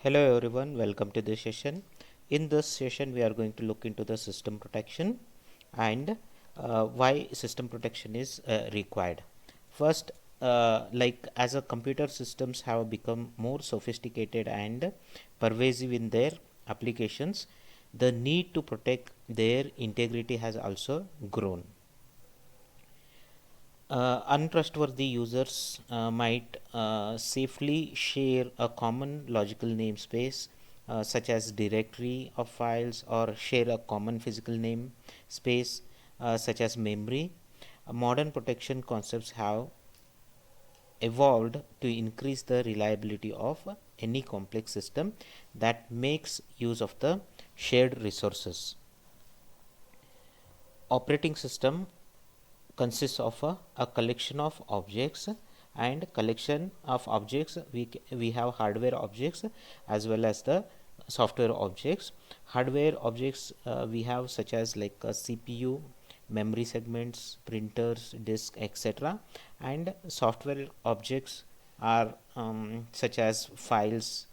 Hello everyone, welcome to this session. In this session we are going to look into the system protection and why system protection is required. First, like as a computer systems have become more sophisticated and pervasive in their applications, the need to protect their integrity has also grown. Untrustworthy users might safely share a common logical namespace such as directory of files, or share a common physical name space such as memory. Modern protection concepts have evolved to increase the reliability of any complex system that makes use of the shared resources. Operating system consists of a collection of objects, and collection of objects we have hardware objects as well as the software objects. Hardware objects we have such as like a CPU, memory segments, printers, disk, etc. And software objects are such as files,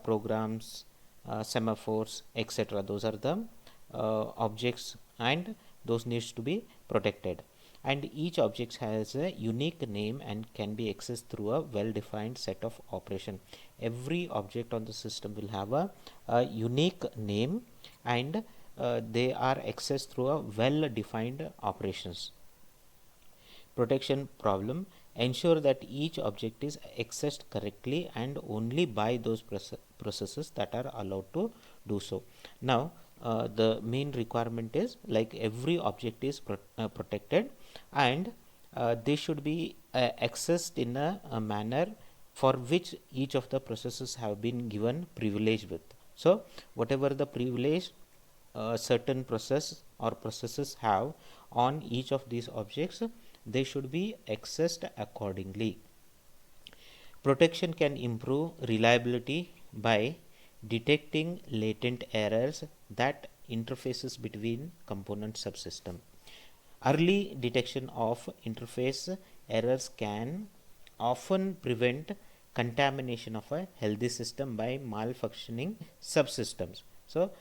programs, semaphores, etc. Those are the objects, and those needs to be protected. And each object has a unique name and can be accessed through a well-defined set of operation. Every object on the system will have a unique name, and they are accessed through a well-defined operations. Protection problem: ensure that each object is accessed correctly and only by those processes that are allowed to do so. Now the main requirement is like every object is protected, and they should be accessed in a manner for which each of the processes have been given privilege with. So whatever the privilege certain process or processes have on each of these objects, they should be accessed accordingly. Protection can improve reliability by detecting latent errors that interfaces between component subsystem. Early detection of interface errors can often prevent contamination of a healthy system by malfunctioning subsystems. So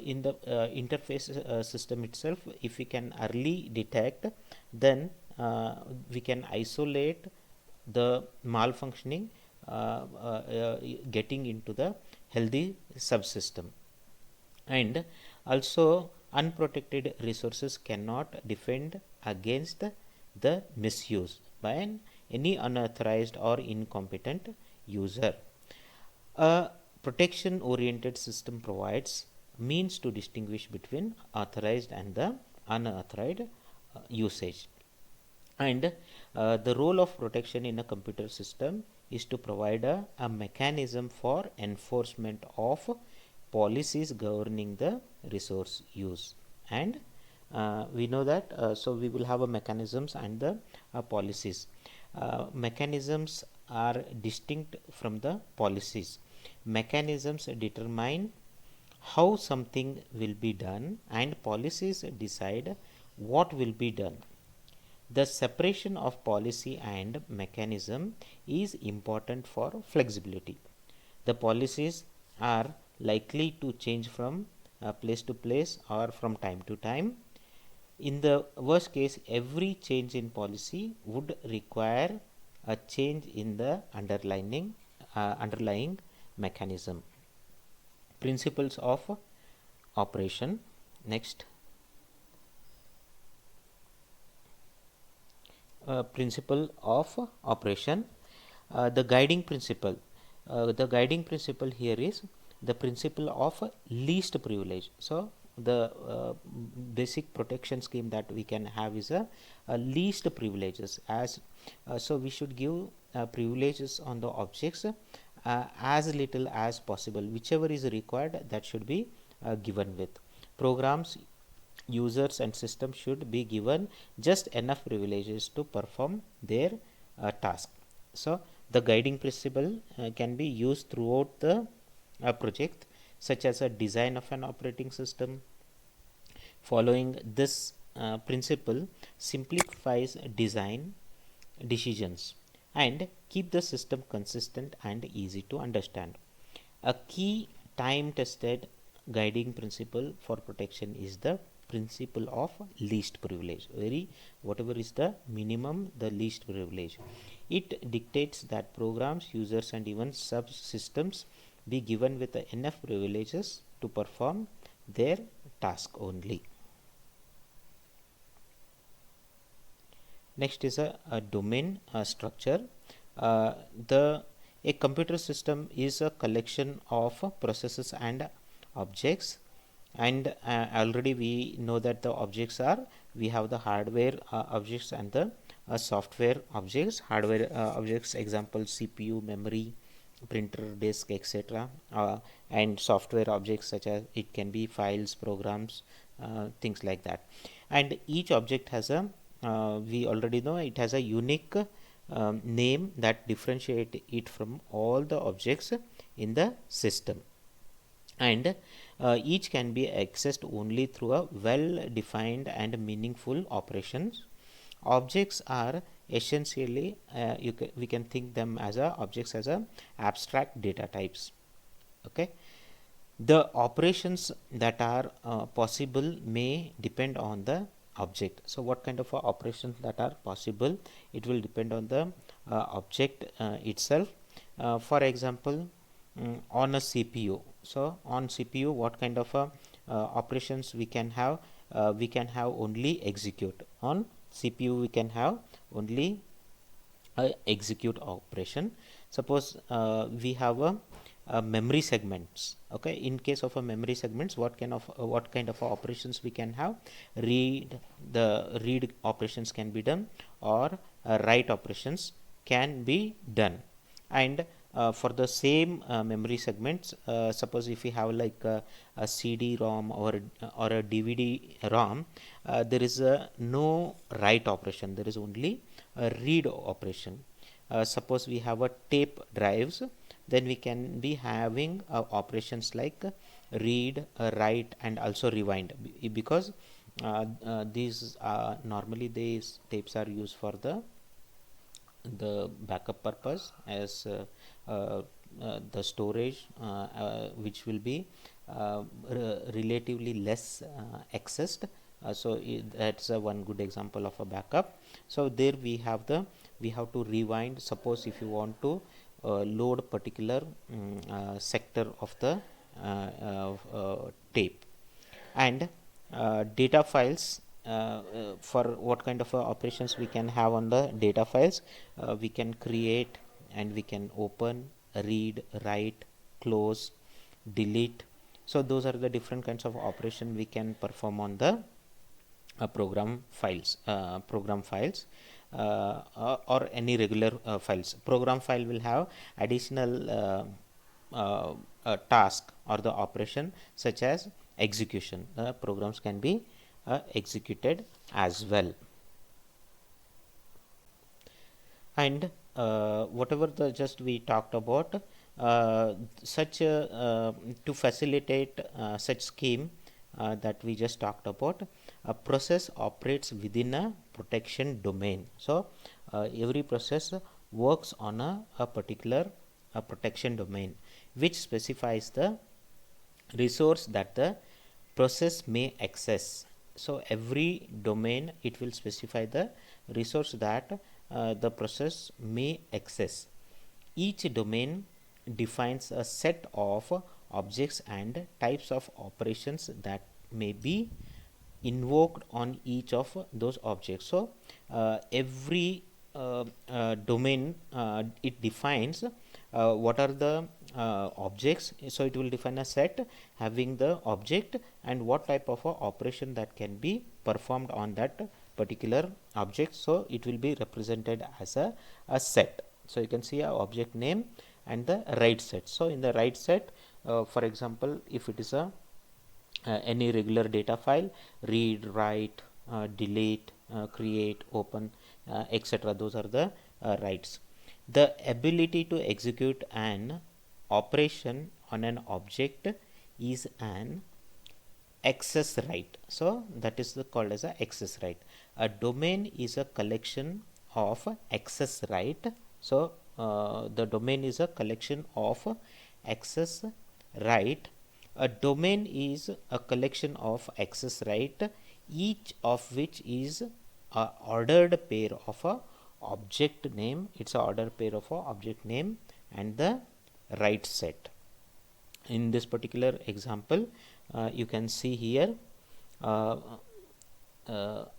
in the interface system itself, if we can early detect, then we can isolate the malfunctioning getting into the healthy subsystem. And also unprotected resources cannot defend against the misuse by any unauthorized or incompetent user. A protection oriented system provides means to distinguish between authorized and the unauthorized usage. And the role of protection in a computer system is to provide a mechanism for enforcement of policies governing the resource use. And we know that so we will have a mechanisms and the policies. Mechanisms are distinct from the policies. Mechanisms determine how something will be done, and policies decide what will be done. The separation of policy and mechanism is important for flexibility. The policies are likely to change from place to place or from time to time. In the worst case, every change in policy would require a change in the underlying mechanism. Principles of operation. Next, principle of operation. The guiding principle. The guiding principle here is the principle of least privilege. So the basic protection scheme that we can have is a least privileges, as so we should give privileges on the objects as little as possible. Whichever is required, that should be given with. Programs, users and systems should be given just enough privileges to perform their task. So the guiding principle can be used throughout the project, such as a design of an operating system. Following this principle simplifies design decisions and keep the system consistent and easy to understand. A key time tested guiding principle for protection is the principle of least privilege. Whatever is the minimum, the least privilege. It dictates that programs, users, and even subsystems be given with enough privileges to perform their task only. Next is a domain structure. The a computer system is a collection of processes and objects, and already we know that the objects are, we have the hardware objects and the software objects. Hardware objects, example CPU, memory, printer, disk, etc. And software objects such as it can be files, programs, things like that. And each object has a we already know it has a unique name that differentiate it from all the objects in the system, and each can be accessed only through a well defined and meaningful operations. Objects are essentially we can think them as a objects as a abstract data types. Okay, the operations that are possible may depend on the object. So what kind of operations that are possible, it will depend on the object itself. For example, on a CPU, so on CPU what kind of operations we can have, we can have only execute. On CPU we can have only execute operation. Suppose we have a memory segments. Okay, in case of a memory segments, what kind of operations we can have? Read operations can be done, or write operations can be done. And for the same memory segments, suppose if we have like a CD-ROM or a DVD-ROM, there is no write operation, there is only a read operation. Suppose we have a tape drives, then we can be having operations like read, write, and also rewind, because these normally these tapes are used for the backup purpose, as the storage which will be relatively less accessed. So that's one good example of a backup. So there we have to rewind. Suppose if you want to load particular sector of the tape. And data files, for what kind of operations we can have on the data files, we can create and we can open, read, write, close, delete. So those are the different kinds of operation we can perform on the program files, or any regular files. Program file will have additional task or the operation such as execution. Programs can be executed as well. And whatever the just we talked about, such to facilitate such scheme that we just talked about, a process operates within a protection domain. So every process works on a particular protection domain, which specifies the resource that the process may access. So every domain, it will specify the resource that the process may access. Each domain defines a set of objects and types of operations that may be invoked on each of those objects. So every domain, it defines what are the objects. So it will define a set having the object and what type of operation that can be performed on that particular object. So it will be represented as a set. So you can see a object name and the write set. So in the write set, for example, if it is a any regular data file, read, write, delete, create, open, etc. Those are the writes. The ability to execute an operation on an object is an access right. So that is called as a access right. A domain is a collection of access right. So the domain is a collection of access right. A domain is a collection of access right, each of which is a ordered pair of a object name. It's a ordered pair of a object name and the right set. In this particular example, you can see here, uh,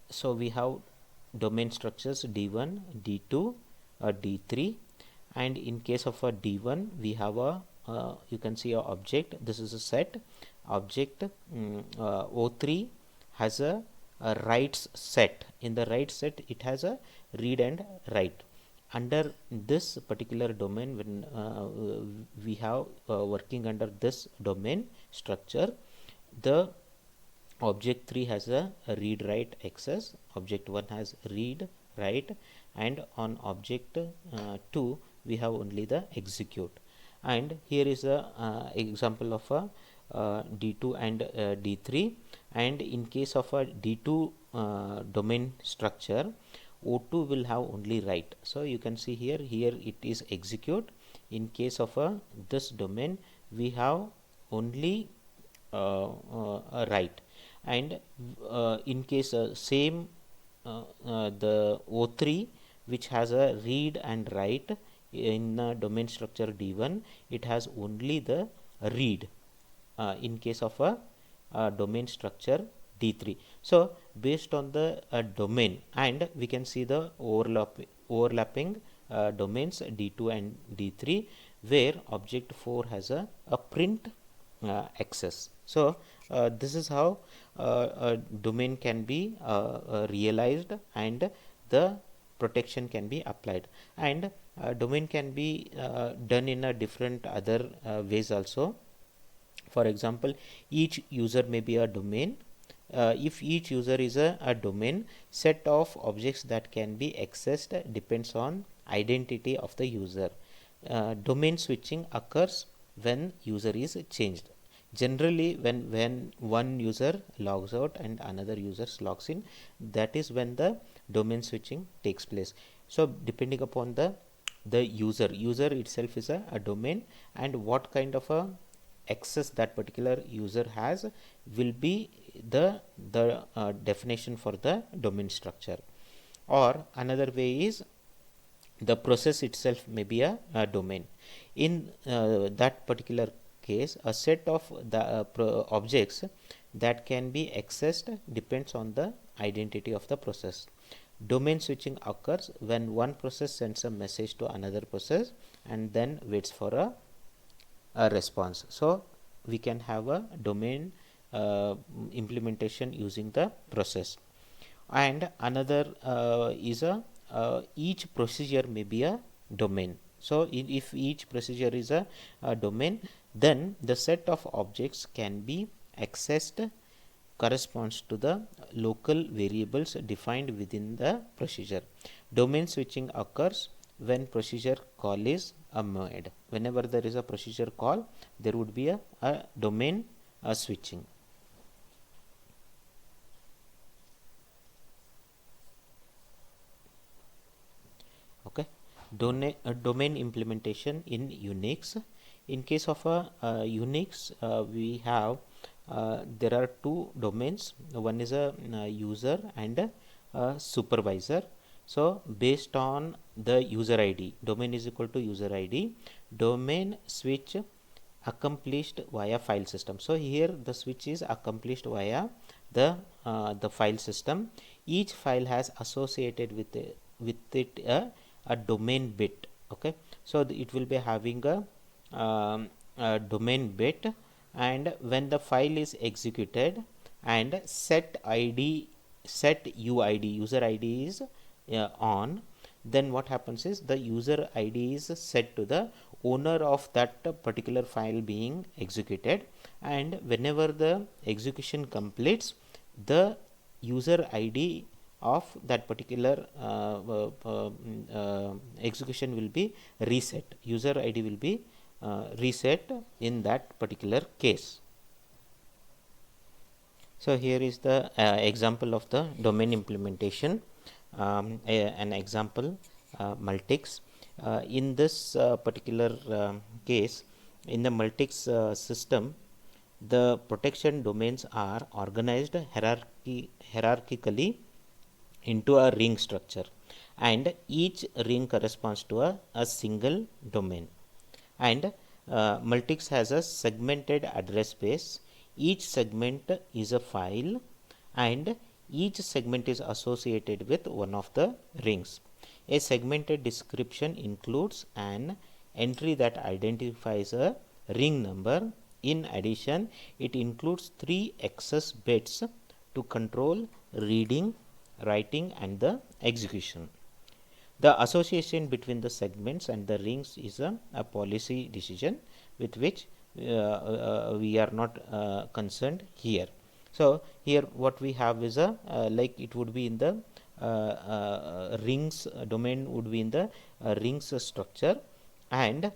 so we have domain structures D1, D2, D3, and in case of a D1 we have a you can see a object. This is a set object. O3 has a writes set. In the write set it has a read and write. Under this particular domain, when we have working under this domain structure, the object 3 has a read write access, object 1 has read write, and on object 2 we have only the execute. And here is a example of a D2 and D3, and in case of a D2 domain structure, O2 will have only write. So you can see here it is execute. In case of this domain we have only a write, and in case same the O3 which has a read and write, in domain structure D1 it has only the read in case of a domain structure D3. So based on the domain, and we can see the overlapping domains D2 and D3, where object 4 has a print access. So this is how a domain can be realized and the protection can be applied. And domain can be done in a different other ways also. For example, each user may be a domain. If each user is a domain, set of objects that can be accessed depends on identity of the user. Domain switching occurs when user is changed. Generally, when one user logs out and another user logs in, that is when the domain switching takes place. So depending upon the user itself is a domain, and what kind of a access that particular user has will be the definition for the domain structure. Or another way is, the process itself may be a domain. In that particular case, a set of the objects that can be accessed depends on the identity of the process. Domain switching occurs when one process sends a message to another process and then waits for a response. So we can have a domain implementation using the process. And another is each procedure may be a domain. So if each procedure is a domain, then the set of objects can be accessed corresponds to the local variables defined within the procedure. Domain switching occurs when procedure call is made. Whenever there is a procedure call, there would be a domain switching. Okay, domain implementation in Unix. In case of a Unix, we have there are two domains. One is a user and a supervisor. So based on the user ID, domain is equal to user ID, domain switch accomplished via file system. So here the switch is accomplished via the file system. Each file has associated with it a domain bit. Okay, so it will be having a domain bit, and when the file is executed and set UID, user ID is on, then what happens is the user ID is set to the owner of that particular file being executed, and whenever the execution completes, the user ID of that particular execution will be reset. User ID will be reset in that particular case. So here is the example of the domain implementation. An example, Multics. In this particular case, in the Multics system, the protection domains are organized hierarchically into a ring structure, and each ring corresponds to a single domain. And Multics has a segmented address space. Each segment is a file, and each segment is associated with one of the rings. A segmented description includes an entry that identifies a ring number. In addition, it includes 3 access bits to control reading, writing, and the execution. The association between the segments and the rings is a policy decision with which we are not concerned here. So here what we have is a like it would be in the rings domain would be in the rings structure, and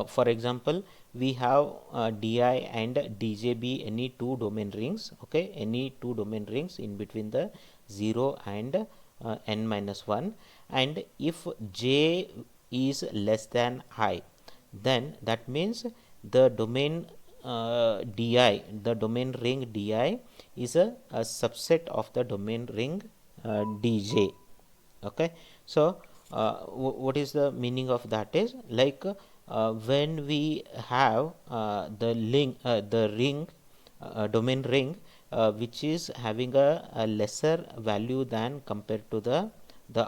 for example, we have DI and DJB, any two domain rings, okay, any two domain rings in between the 0 and n minus 1, and if j is less than I, then that means the domain DI, the domain ring DI is a subset of the domain ring DJ. Okay, so what is the meaning of that is like when we have the ring domain ring which is having a lesser value than compared to the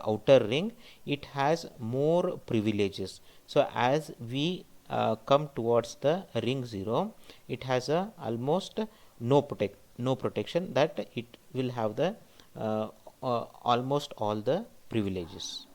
outer ring, it has more privileges. So as we come towards the ring 0, it has a almost no protection, that it will have the almost all the privileges.